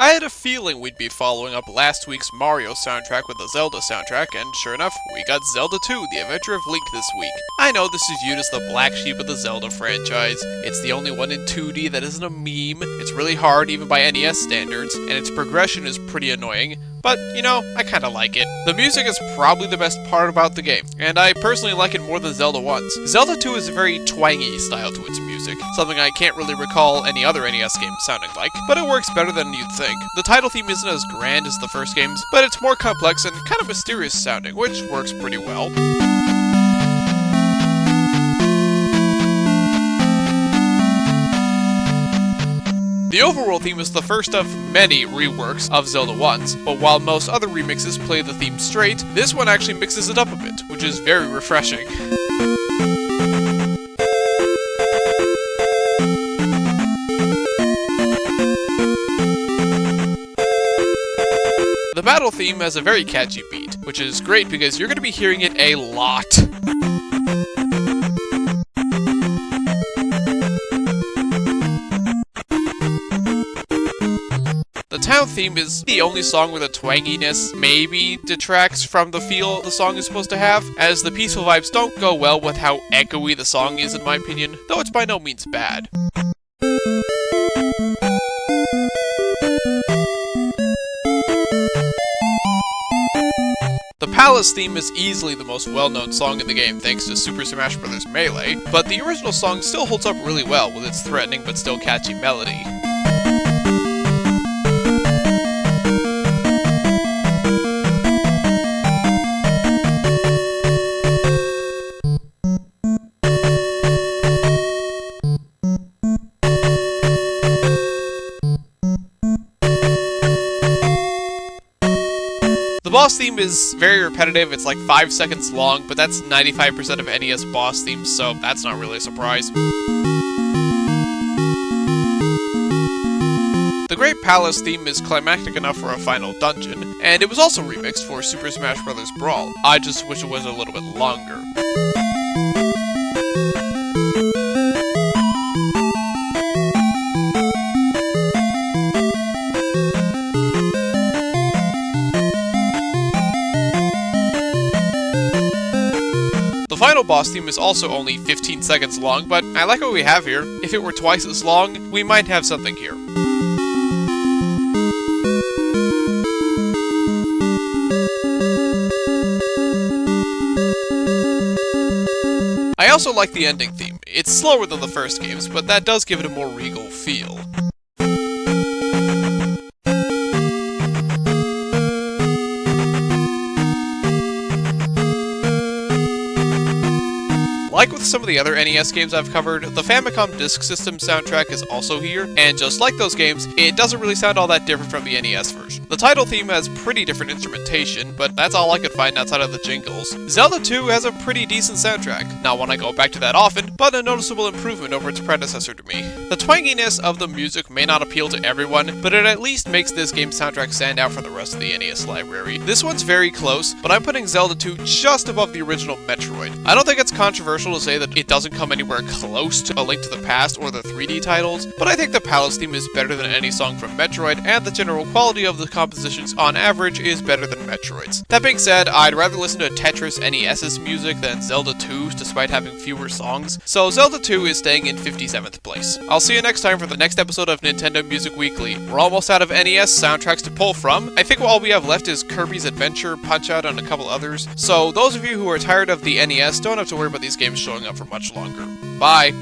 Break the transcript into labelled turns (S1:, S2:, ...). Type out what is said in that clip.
S1: I had a feeling we'd be following up last week's Mario soundtrack with the Zelda soundtrack, and sure enough, we got Zelda II, The Adventure of Link this week. I know this is viewed as the black sheep of the Zelda franchise. It's the only one in 2D that isn't a meme, it's really hard even by NES standards, and its progression is pretty annoying. But, you know, I kinda like it. The music is probably the best part about the game, and I personally like it more than Zelda 1's. Zelda 2 is a very twangy style to its music, something I can't really recall any other NES game sounding like, but it works better than you'd think. The title theme isn't as grand as the first game's, but it's more complex and kind of mysterious sounding, which works pretty well. The overworld theme is the first of many reworks of Zelda 1's, but while most other remixes play the theme straight, this one actually mixes it up a bit, which is very refreshing. The battle theme has a very catchy beat, which is great because you're going to be hearing it a lot. The town theme is the only song where the twanginess maybe detracts from the feel the song is supposed to have, as the peaceful vibes don't go well with how echoey the song is in my opinion, though it's by no means bad. The Palace theme is easily the most well-known song in the game thanks to Super Smash Bros. Melee, but the original song still holds up really well with its threatening but still catchy melody. The boss theme is very repetitive, it's like 5 seconds long, but that's 95% of NES boss themes, so that's not really a surprise. The Great Palace theme is climactic enough for a final dungeon, and it was also remixed for Super Smash Bros. Brawl. I just wish it was a little bit longer. The final boss theme is also only 15 seconds long, but I like what we have here. If it were twice as long, we might have something here. I also like the ending theme. It's slower than the first games, but that does give it a more regal feel. Like with some of the other NES games I've covered, the Famicom Disk System soundtrack is also here, and just like those games, it doesn't really sound all that different from the NES version. The title theme has pretty different instrumentation, but that's all I could find outside of the jingles. Zelda II has a pretty decent soundtrack, not one I go back to that often, but a noticeable improvement over its predecessor to me. The twanginess of the music may not appeal to everyone, but it at least makes this game's soundtrack stand out from the rest of the NES library. This one's very close, but I'm putting Zelda II just above the original Metroid. I don't think it's controversial to say that it doesn't come anywhere close to A Link to the Past or the 3D titles, but I think the Palace theme is better than any song from Metroid, and the general quality of the compositions on average is better than Metroid's. That being said, I'd rather listen to Tetris NES's music than Zelda 2's despite having fewer songs, so Zelda 2 is staying in 57th place. I'll see you next time for the next episode of Nintendo Music Weekly. We're almost out of NES soundtracks to pull from. I think all we have left is Kirby's Adventure, Punch-Out, and a couple others, so those of you who are tired of the NES don't have to worry about these games showing up for much longer. Bye!